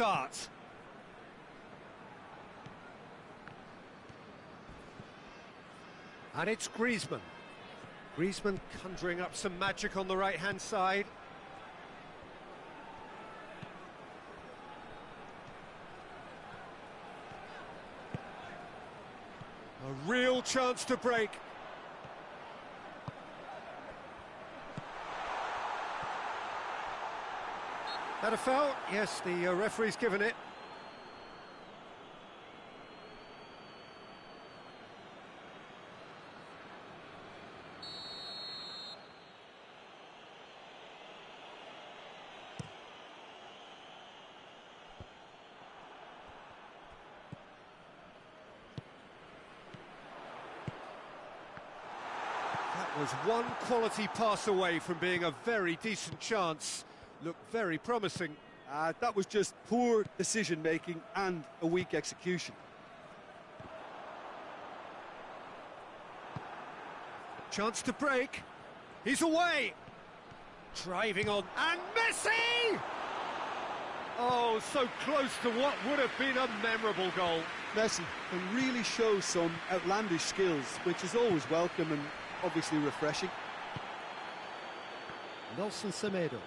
start. And it's Griezmann. Griezmann conjuring up some magic on the right-hand side. A real chance to break. That a foul? Yes, the referee's given it. That was one quality pass away from being a very decent chance. Looked very promising. That was just poor decision-making and a weak execution. Chance to break. He's away. Driving on. And Messi! Oh, so close to what would have been a memorable goal. Messi can really show some outlandish skills, which is always welcome and obviously refreshing. Nelson Semedo.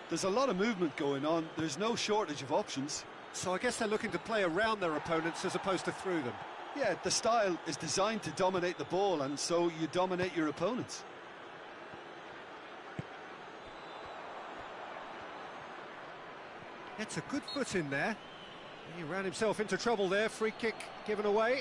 There's a lot of movement going on. There's no shortage of options. So I guess they're looking to play around their opponents as opposed to through them. Yeah, the style is designed to dominate the ball, and so you dominate your opponents. Gets a good foot in there. He ran himself into trouble there. Free kick given away.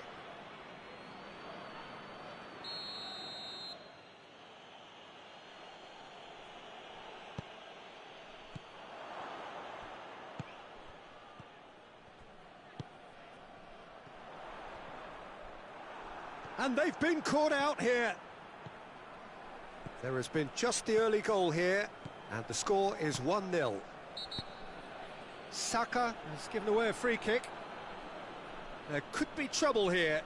And they've been caught out here. There has been just the early goal here, and the score is 1-0. Saka has given away a free kick. There could be trouble here,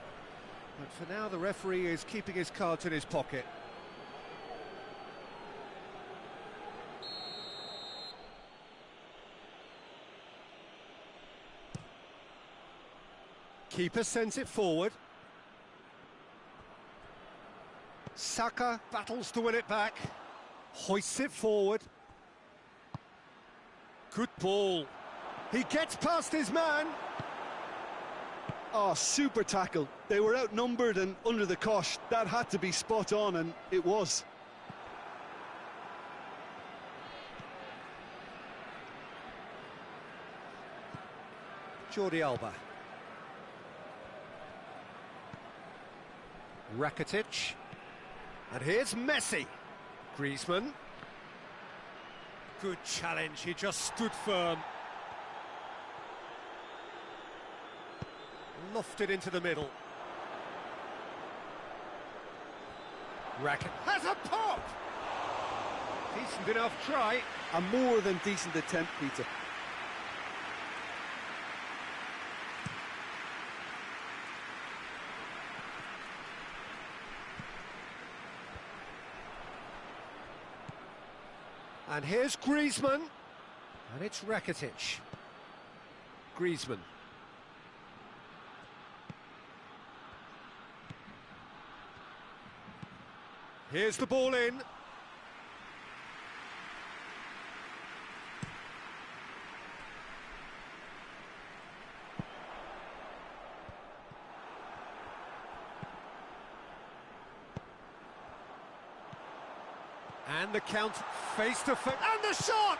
but for now the referee is keeping his cards in his pocket. Keeper sends it forward. Saka battles to win it back, hoists it forward. Good ball. He gets past his man. Oh, super tackle. They were outnumbered and under the cosh. That had to be spot on, and it was. Jordi Alba. Rakitic. And here's Messi. Griezmann. Good challenge, he just stood firm. Lofted into the middle. Rakitic has a pop! Decent enough try. A more than decent attempt, Peter. And here's Griezmann. And it's Rakitic. Griezmann. Here's the ball in. And the count face to face, and the shot!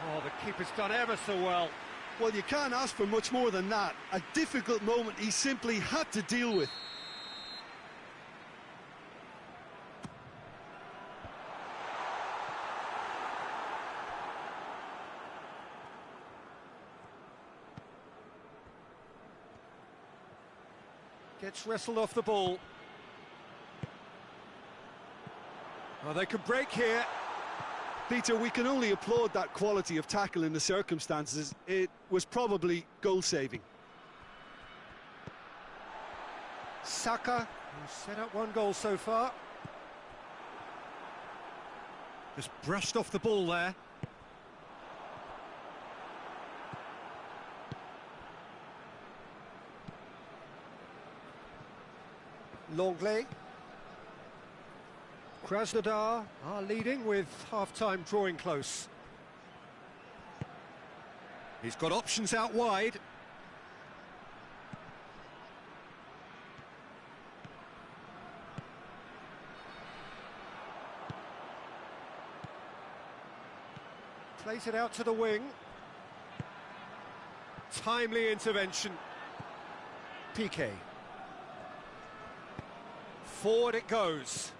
Oh, the keeper's done ever so well. Well, you can't ask for much more than that. A difficult moment he simply had to deal with. Gets wrestled off the ball. Oh, they could break here. Peter, we can only applaud that quality of tackle in the circumstances. It was probably goal-saving. Saka, who's set up one goal so far. Just brushed off the ball there. Longley. Krasnodar are leading with half-time drawing close. He's got options out wide. Plays it out to the wing. Timely intervention. Piqué. Forward it goes.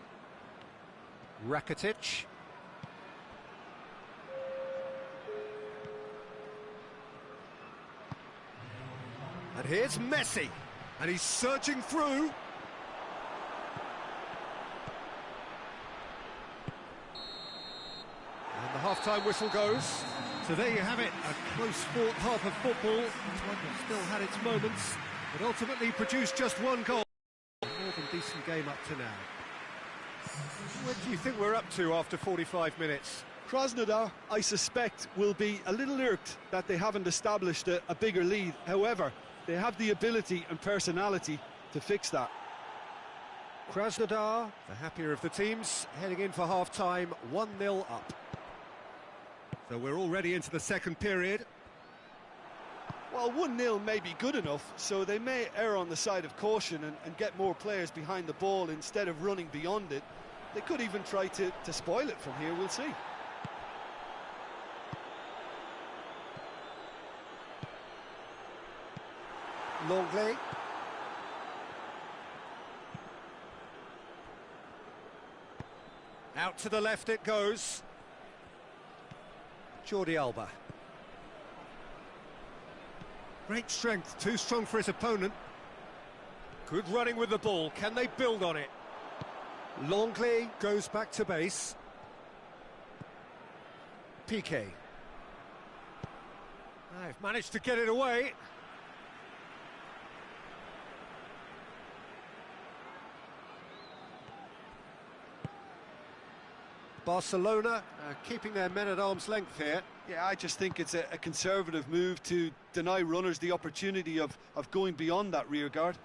Rakitic. And here's Messi. And he's surging through. And the half-time whistle goes. So there you have it, a close-fought half of football. One that still had its moments, but ultimately produced just one goal. More than decent game up to now. What do you think we're up to after 45 minutes? Krasnodar, I suspect, will be a little irked that they haven't established a bigger lead. However, they have the ability and personality to fix that. Krasnodar, the happier of the teams, heading in for half-time, 1-0 up. So we're already into the second period. Well, 1-0 may be good enough, so they may err on the side of caution and get more players behind the ball instead of running beyond it. They could even try to spoil it from here, we'll see. Longley. Out to the left it goes. Jordi Alba. Great strength, too strong for his opponent. Good running with the ball, can they build on it? Longley goes back to base. Piqué. They've managed to get it away. Barcelona keeping their men at arm's length here. Yeah, I just think it's a conservative move to deny runners the opportunity of going beyond that rear guard.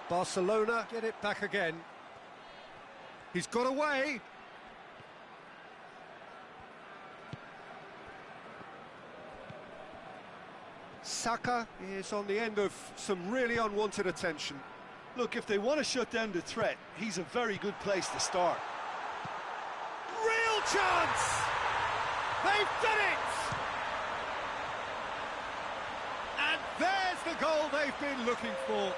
Barcelona get it back again. He's got away. Saka is on the end of some really unwanted attention. Look, if they want to shut down the threat, he's a very good place to start. Real chance! They've done it! And there's the goal they've been looking for.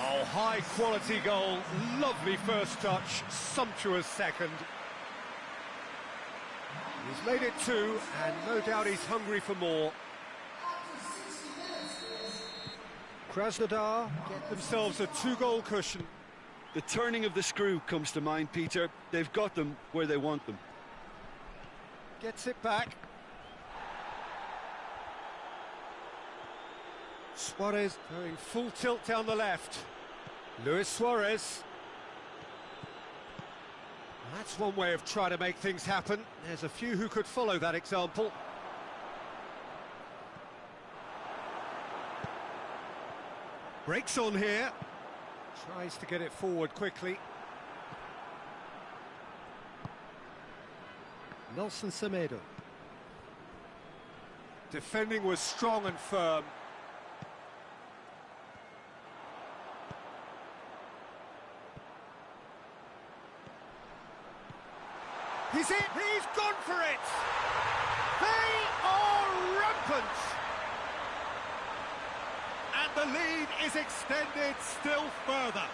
Oh, high-quality goal, lovely first touch, sumptuous second. He's made it two, and no doubt he's hungry for more. Krasnodar get themselves a two-goal cushion. The turning of the screw comes to mind, Peter. They've got them where they want them. Gets it back. Suarez going full tilt down the left. Luis Suarez. That's one way of trying to make things happen. There's a few who could follow that example. Breaks on here. Tries to get it forward quickly. Nelson Semedo. Defending was strong and firm. He's in! He's gone for it! They are rampant! And the lead is extended still further.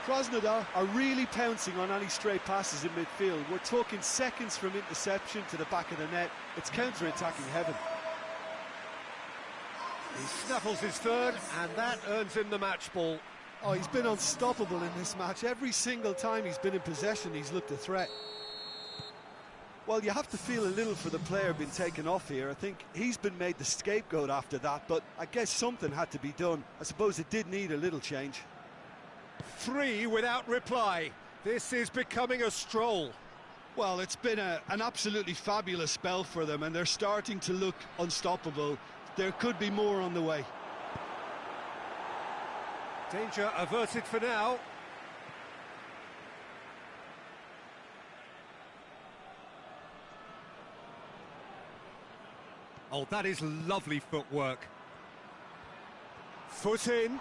Krasnodar are really pouncing on any stray passes in midfield. We're talking seconds from interception to the back of the net. It's counter-attacking heaven. He snaffles his third, and that earns him the match ball. Oh, he's been unstoppable in this match. Every single time he's been in possession, he's looked a threat. Well, you have to feel a little for the player being taken off here. I think he's been made the scapegoat after that, but I guess something had to be done. I suppose it did need a little change. 3 without reply. This is becoming a stroll. Well, it's been an absolutely fabulous spell for them, and they're starting to look unstoppable. There could be more on the way. Danger averted for now. Oh, that is lovely footwork. Foot in.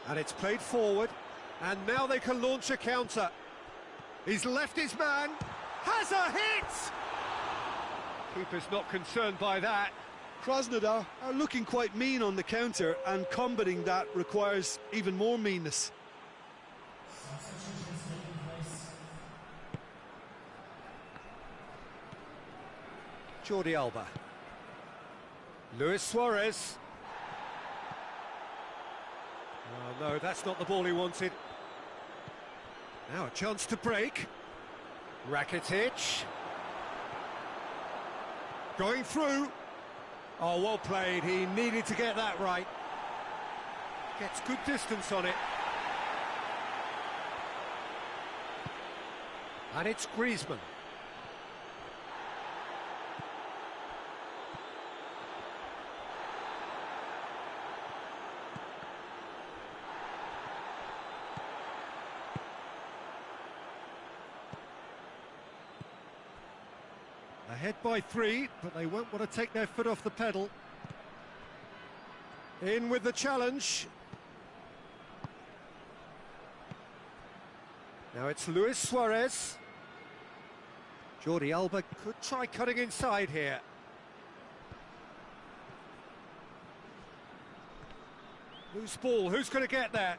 And it's played forward. And now they can launch a counter. He's left his man. Has a hit! Keeper's not concerned by that. Krasnodar are looking quite mean on the counter, and combating that requires even more meanness. Jordi Alba. Luis Suarez. Oh, no, that's not the ball he wanted. Now a chance to break. Rakitic. Going through. Oh, well played. He needed to get that right. Gets good distance on it. And it's Griezmann. Ahead by 3, but they won't want to take their foot off the pedal. In with the challenge. Now it's Luis Suarez. Jordi Alba could try cutting inside here. Loose ball, who's going to get there?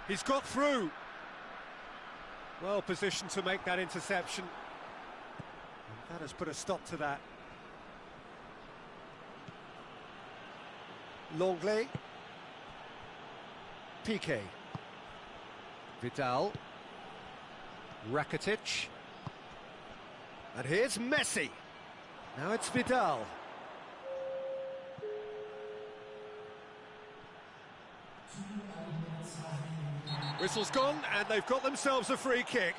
He's got through. Well positioned to make that interception. And that has put a stop to that. Longley. Piqué. Vidal. Rakitic. And here's Messi. Now it's Vidal. Whistle's gone, and they've got themselves a free kick.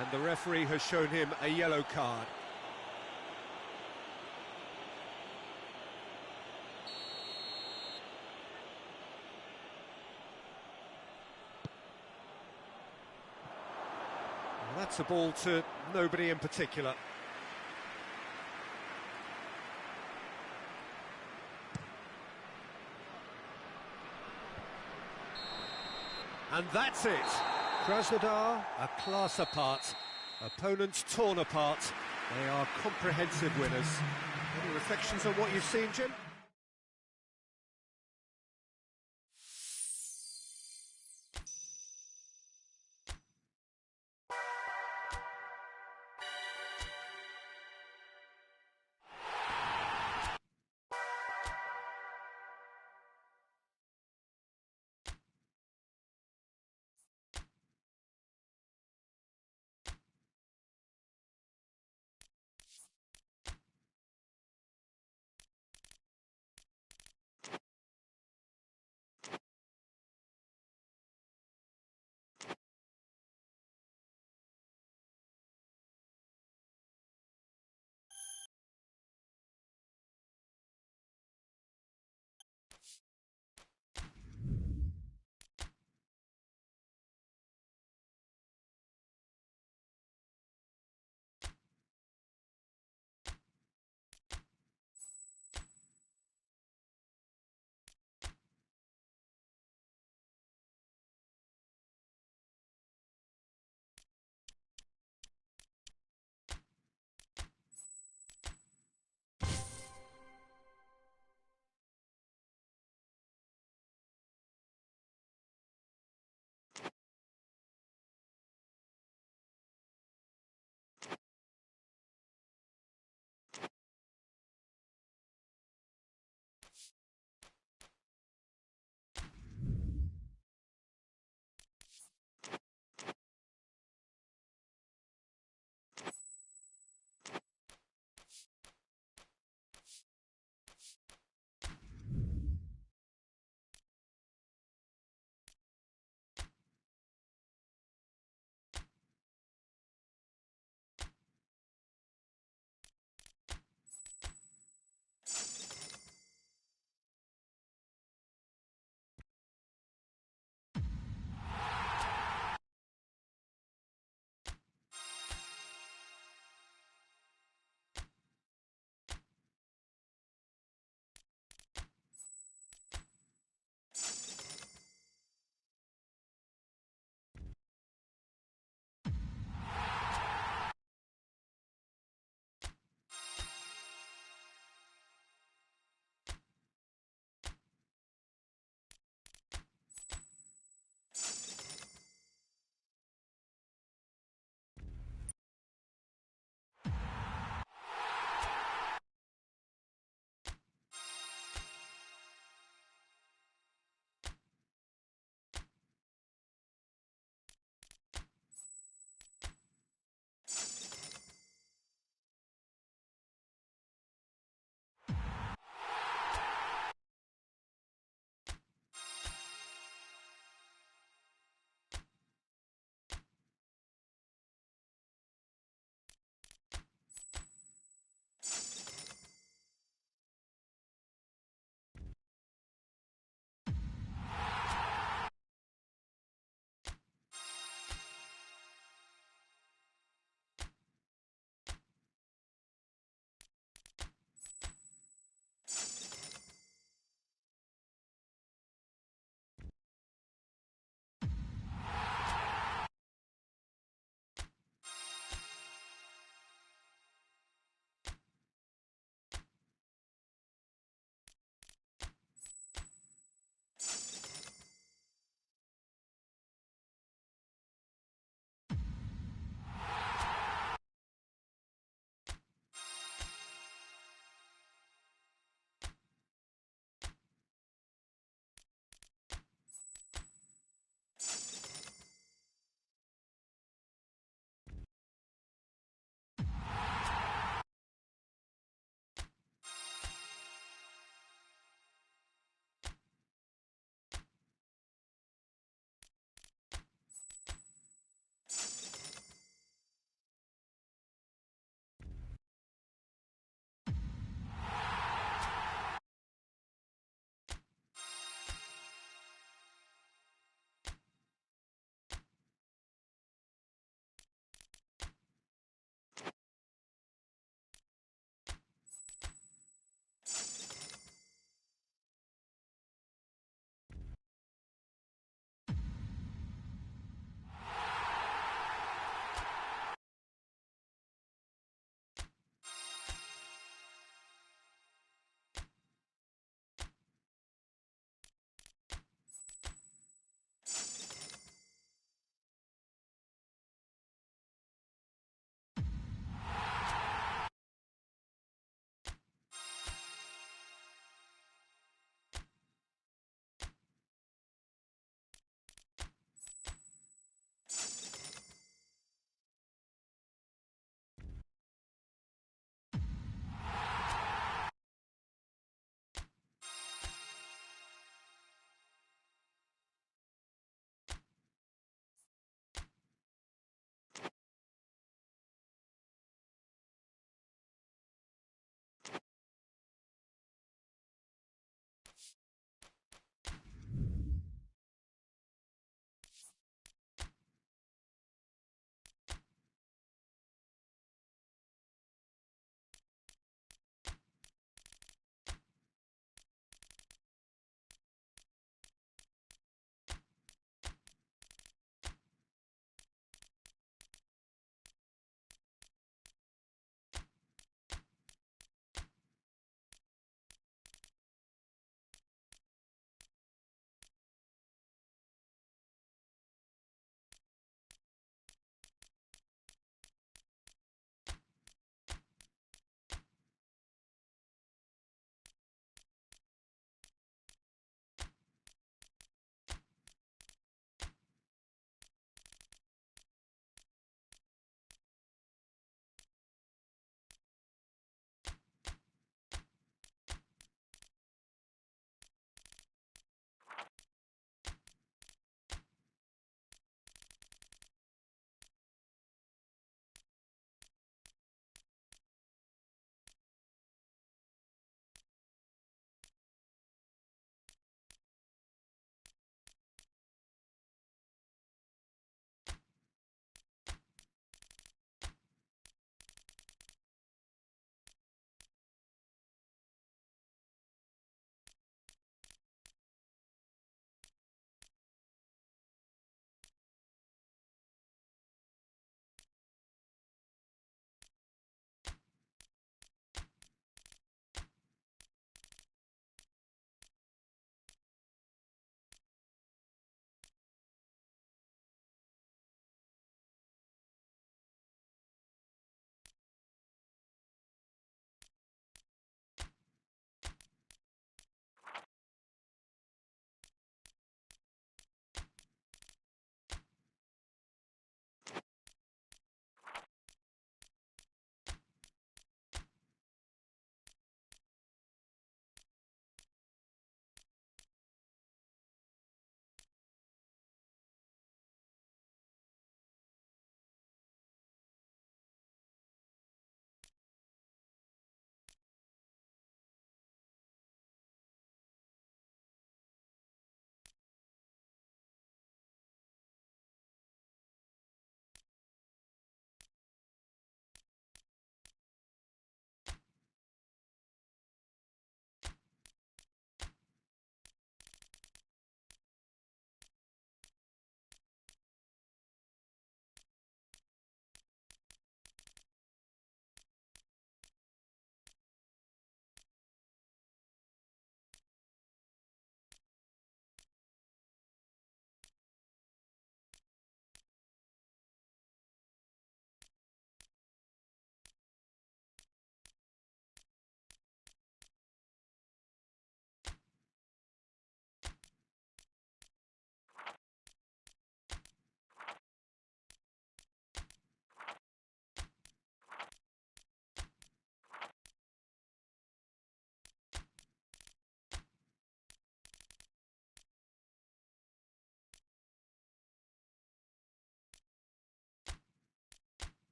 And the referee has shown him a yellow card. Well, that's a ball to nobody in particular. And that's it. Krasnodar, a class apart. Opponents torn apart. They are comprehensive winners. Any reflections on what you've seen, Jim?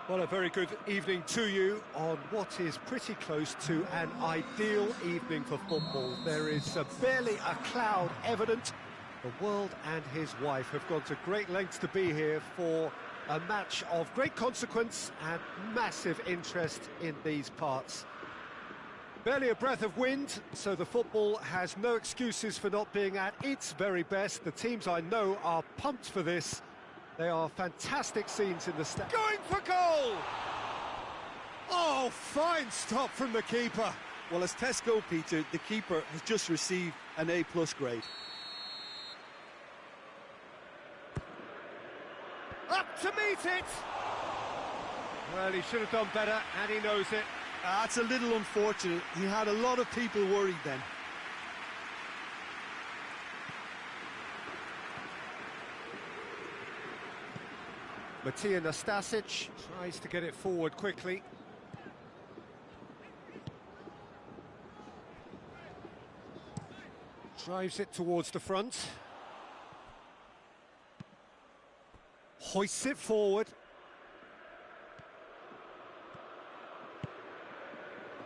Well, a very good evening to you on what is pretty close to an ideal evening for football. There is barely a cloud evident. The world and his wife have gone to great lengths to be here for a match of great consequence and massive interest in these parts. Barely a breath of wind, so the football has no excuses for not being at its very best. The teams I know are pumped for this. They are fantastic scenes in the stand. Going for goal! Oh, fine stop from the keeper. Well, as tests go, Peter, the keeper has just received an A+ grade. Up to meet it! Well, he should have done better, and he knows it. That's a little unfortunate. He had a lot of people worried then. Matija Nastasic tries to get it forward quickly. Drives it towards the front. Hoists it forward.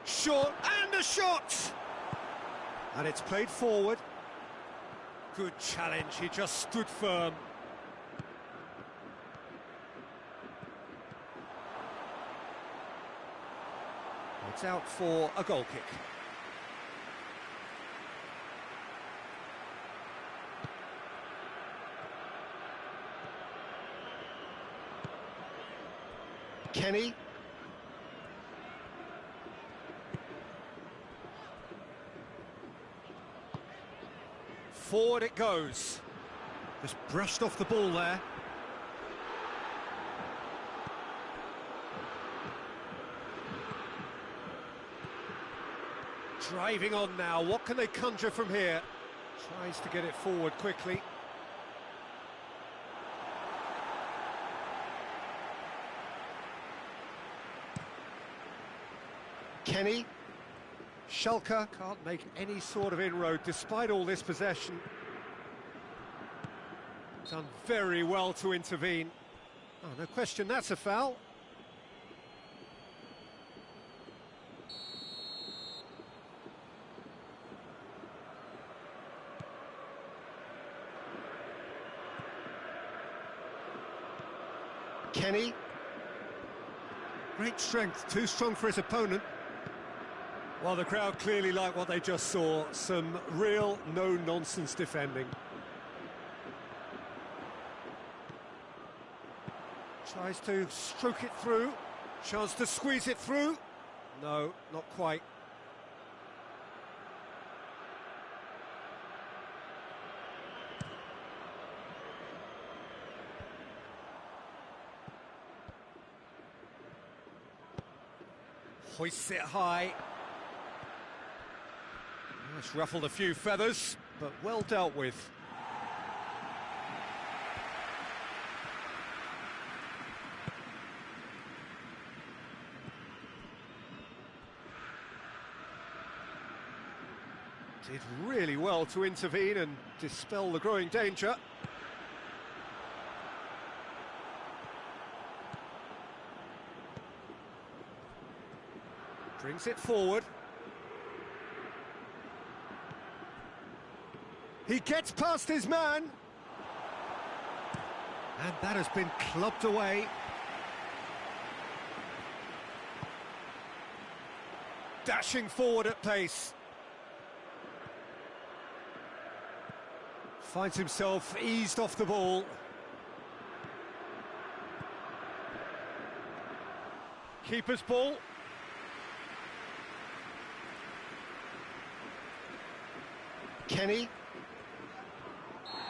Short, and a shot! And it's played forward. Good challenge, he just stood firm. It's out for a goal kick. Kenny. Forward it goes. Just brushed off the ball there. Driving on now, what can they conjure from here? Tries to get it forward quickly. Kenny. Schalke can't make any sort of inroad despite all this possession. Done very well to intervene. Oh, no question, that's a foul. Kenny. Great strength, too strong for his opponent. Well, the crowd clearly like what they just saw. Some real no-nonsense defending. Tries to stroke it through. Chance to squeeze it through. No, not quite. Hoists it high. It's ruffled a few feathers, but well dealt with. Did really well to intervene and dispel the growing danger. Brings it forward. He gets past his man. And that has been clubbed away. Dashing forward at pace. Finds himself eased off the ball. Keeper's ball. Kenny.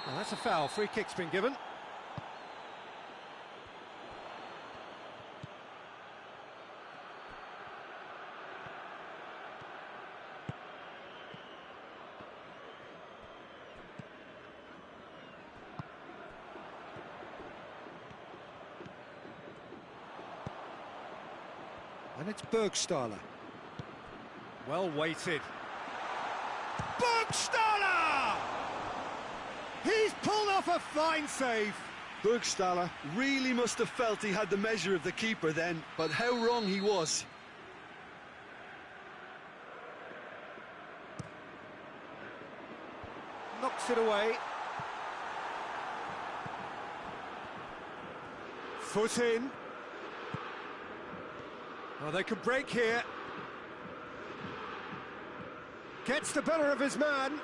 Oh, that's a foul. Free kick's been given. And it's Burgstaller. Well weighted. Burgstaller! He's pulled off a fine save. Burgstaller really must have felt he had the measure of the keeper then, but how wrong he was. Knocks it away. Foot in. Oh, they could break here. Gets the better of his man.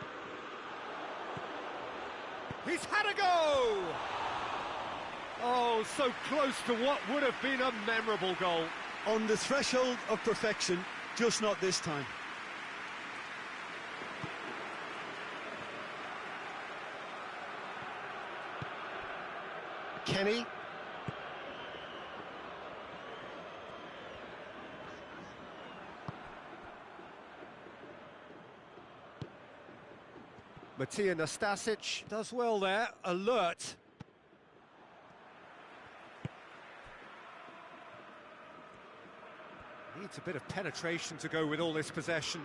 He's had a go! Oh, so close to what would have been a memorable goal. On the threshold of perfection, just not this time. Kenny. Matija Nastasic does well there, alert. Needs a bit of penetration to go with all this possession.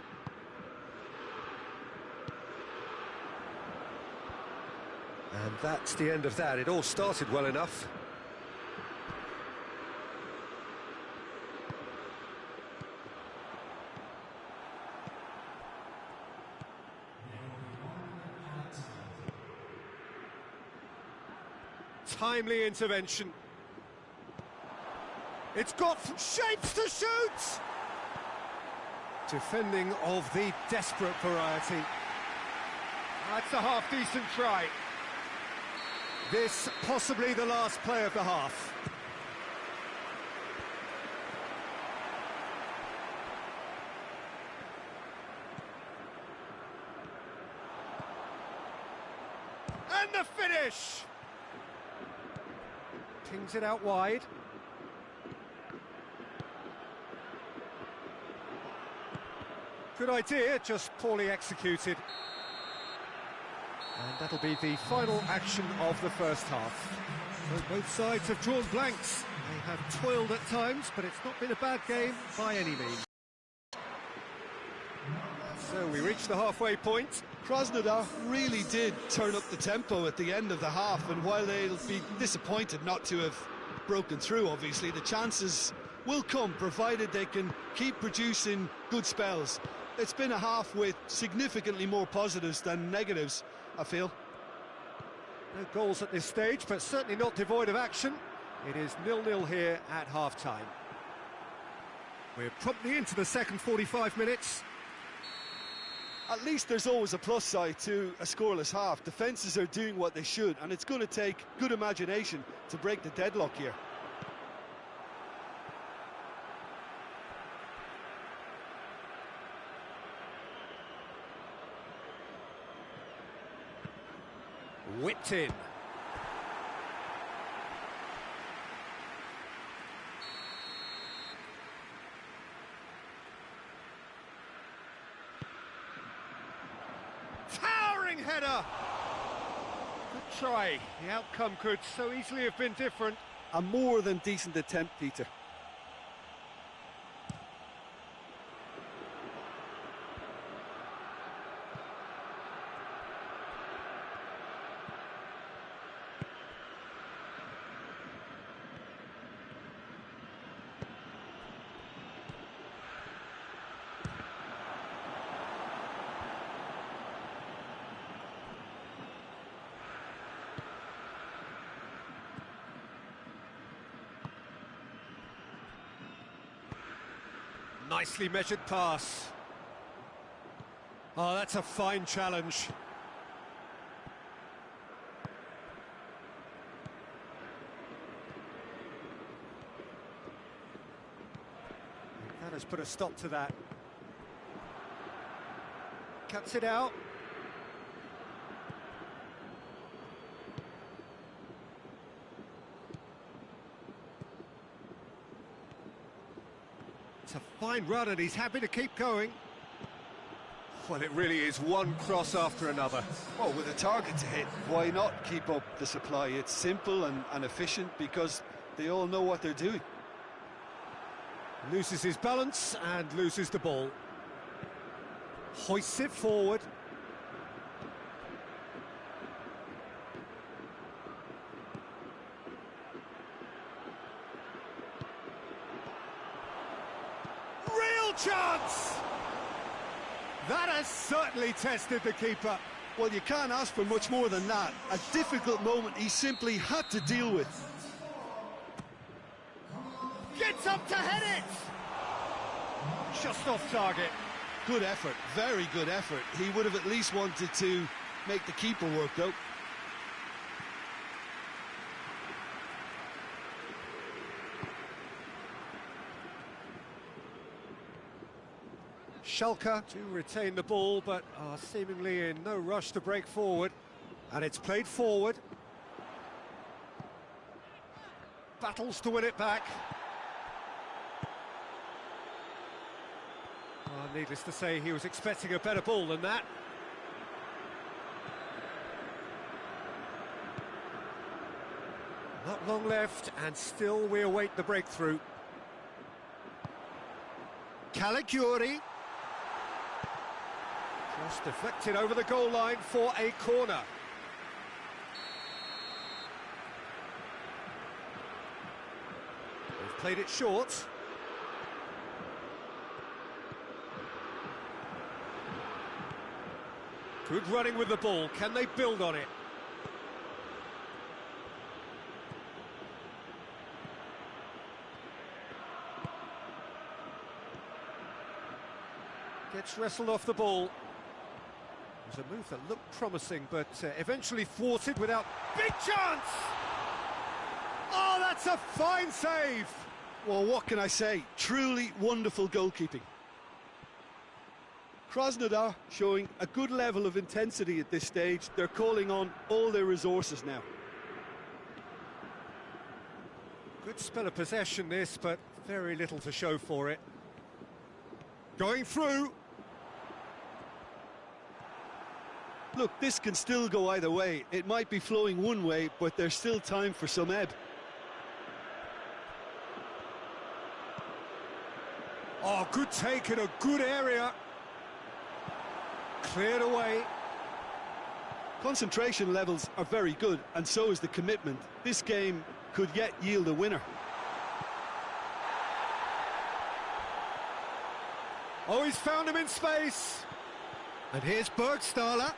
And that's the end of that. It all started well enough. Timely intervention. It's got shapes to shoot! Defending of the desperate variety. That's a half-decent try. This possibly the last play of the half. And the finish! Pings it out wide. Good idea, just poorly executed. And that'll be the final action of the first half. So both sides have drawn blanks. They have toiled at times, but it's not been a bad game by any means. So we reach the halfway point. Krasnodar really did turn up the tempo at the end of the half, and while they'll be disappointed not to have broken through, obviously, the chances will come, provided they can keep producing good spells. It's been a half with significantly more positives than negatives, I feel. No goals at this stage, but certainly not devoid of action. It is 0-0 here at half-time. We're promptly into the second 45 minutes. At least there's always a plus side to a scoreless half. Defences are doing what they should, and it's going to take good imagination to break the deadlock here. Whipped in. Towering header! Good try. The outcome could so easily have been different. A more than decent attempt, Peter. Nicely measured pass. Oh, that's a fine challenge. That has put a stop to that. Cuts it out. It's a fine run and he's happy to keep going. Well, it really is one cross after another. Well, with a target to hit, why not keep up the supply? It's simple and efficient because they all know what they're doing. Loses his balance and loses the ball. Hoists it forward. Real chance! That has certainly tested the keeper. Well, you can't ask for much more than that. A difficult moment he simply had to deal with. Gets up to head it! Just off target. Good effort, very good effort. He would have at least wanted to make the keeper work, though. Schalke to retain the ball, but are seemingly in no rush to break forward. And it's played forward. Battles to win it back. Needless to say, he was expecting a better ball than that. Not long left, and still we await the breakthrough. Caligiuri. Just deflected over the goal line for a corner. They've played it short. Good running with the ball. Can they build on it? Gets wrestled off the ball. It was a move that looked promising, but eventually thwarted without... Big chance! Oh, that's a fine save! Well, what can I say? Truly wonderful goalkeeping. Krasnodar showing a good level of intensity at this stage. They're calling on all their resources now. Good spell of possession this, but very little to show for it. Going through. Look, this can still go either way. It might be flowing one way, but there's still time for some ebb. Oh, good take in a good area. Cleared away. Concentration levels are very good, and so is the commitment. This game could yet yield a winner. Oh, he's found him in space. And here's Bergstaller.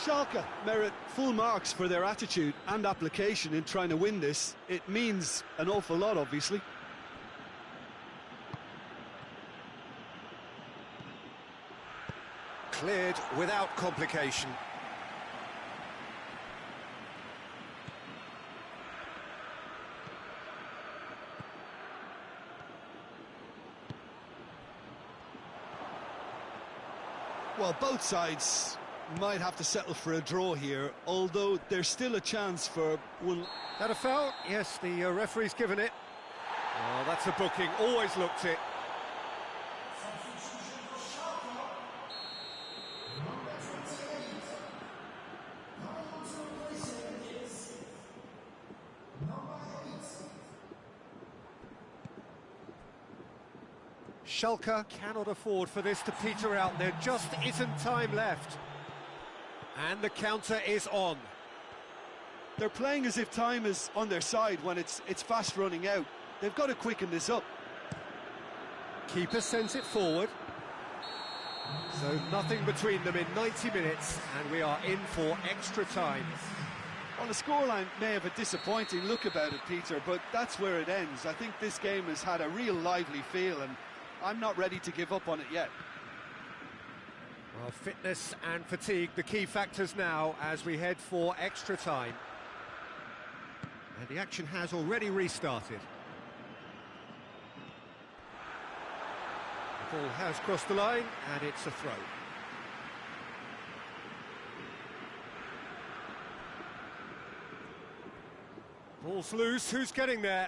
Schalke merit full marks for their attitude and application in trying to win this. It means an awful lot, obviously. Cleared without complication. Well, both sides might have to settle for a draw here, although there's still a chance for one. That a foul? Yes, the referee's given it. Oh, that's a booking. Always looked it. Schalke cannot afford for this to peter out. There just isn't time left. And the counter is on. They're playing as if time is on their side when it's fast running out. They've got to quicken this up. Keeper sends it forward. So nothing between them in 90 minutes, and we are in for extra time. Well, the scoreline may have a disappointing look about it, Peter, but that's where it ends. I think this game has had a real lively feel, and I'm not ready to give up on it yet. Well, fitness and fatigue, the key factors now as we head for extra time. And the action has already restarted. The ball has crossed the line, and it's a throw. Ball's loose, who's getting there?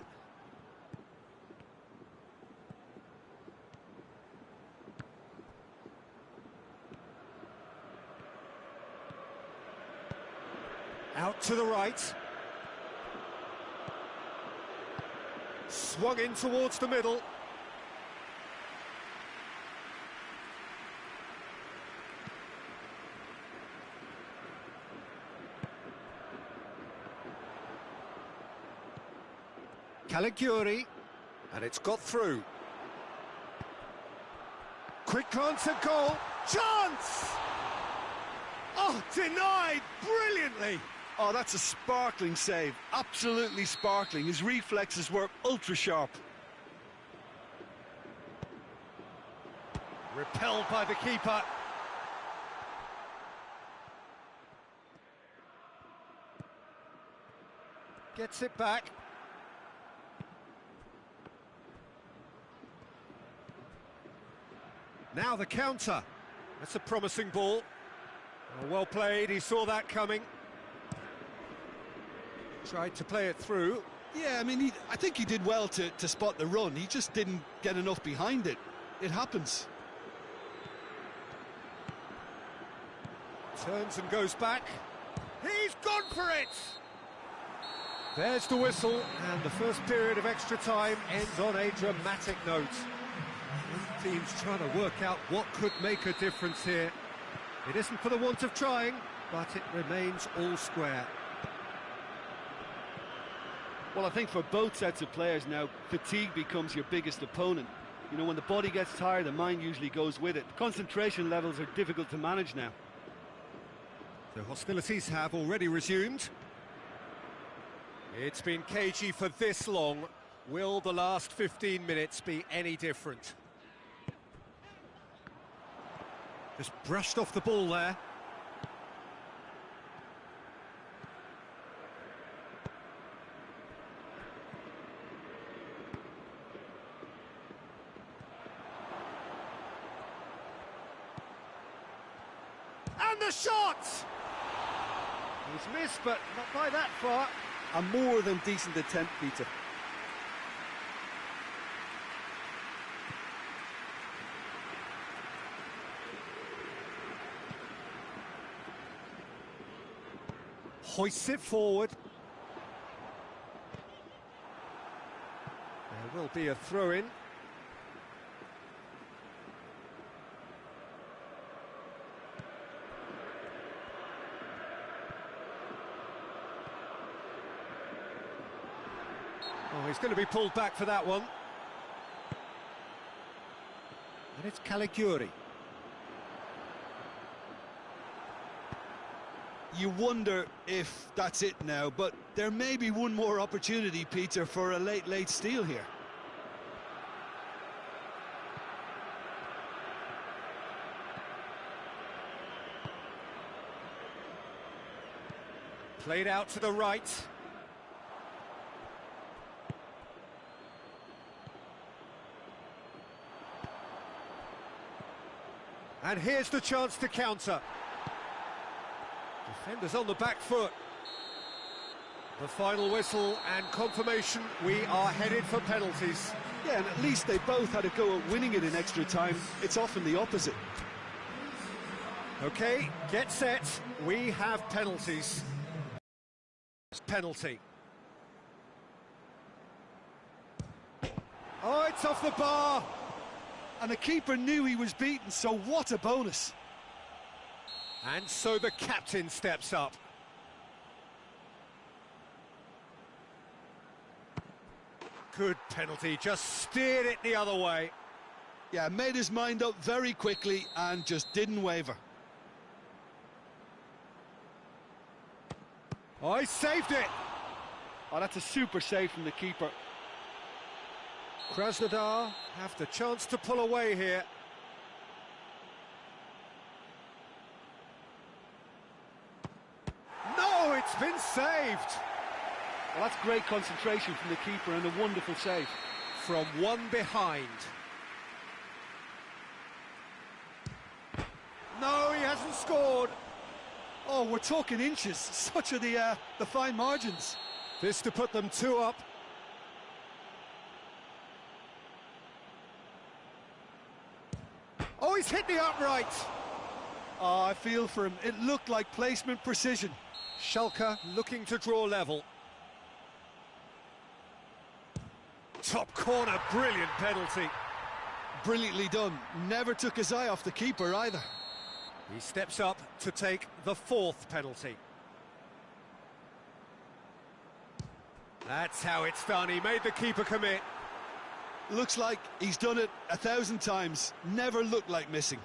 Out to the right. Swung in towards the middle. Caligiuri, and it's got through. Quick glance at goal. Chance! Oh, denied brilliantly. Oh, that's a sparkling save. Absolutely sparkling. His reflexes were ultra sharp. Repelled by the keeper. Gets it back. Now the counter. That's a promising ball. Oh, well played, he saw that coming. Tried to play it through. Yeah, I mean, I think he did well to spot the run. He just didn't get enough behind it. It happens. Turns and goes back. He's gone for it! There's the whistle, and the first period of extra time ends on a dramatic note. Both teams trying to work out what could make a difference here. It isn't for the want of trying, but it remains all square. Well, I think for both sets of players now, fatigue becomes your biggest opponent. You know, when the body gets tired, the mind usually goes with it. Concentration levels are difficult to manage now. The hostilities have already resumed. It's been cagey for this long. Will the last 15 minutes be any different? Just brushed off the ball there. And the shot! He's missed, but not by that far. A more than decent attempt, Peter. Hoists it forward. There will be a throw-in. Oh, he's going to be pulled back for that one. And it's Caligiuri. You wonder if that's it now, but there may be one more opportunity, Peter, for a late steal here. Played out to the right. And here's the chance to counter. Defenders on the back foot. The final whistle and confirmation we are headed for penalties. Yeah, and at least they both had a go at winning it in extra time. It's often the opposite. Okay, get set. We have penalties. Penalty. Oh, it's off the bar. And the keeper knew he was beaten, so what a bonus. And so the captain steps up. Good penalty, just steered it the other way. Yeah, made his mind up very quickly and just didn't waver. Oh, he saved it! Oh, that's a super save from the keeper. Krasnodar have the chance to pull away here. No, it's been saved! Well, that's great concentration from the keeper and a wonderful save. From one behind. No, he hasn't scored. Oh, we're talking inches. Such are the fine margins. This to put them 2 up. Oh, he's hit the upright. Oh, I feel for him. It looked like placement precision. Schalke looking to draw level. Top corner, brilliant penalty. Brilliantly done. Never took his eye off the keeper either. He steps up to take the 4th penalty. That's how it's done. He made the keeper commit. Looks like he's done it 1,000 times. Never looked like missing.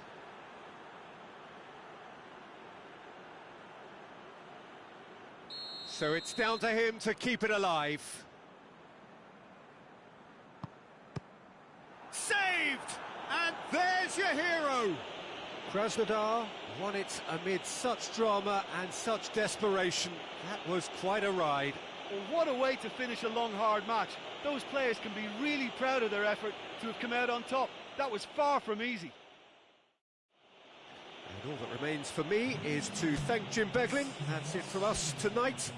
So it's down to him to keep it alive. Saved! And there's your hero! Krasnodar won it amid such drama and such desperation. That was quite a ride. Well, what a way to finish a long, hard match. Those players can be really proud of their effort to have come out on top. That was far from easy. And all that remains for me is to thank Jim Beglin. That's it from us tonight.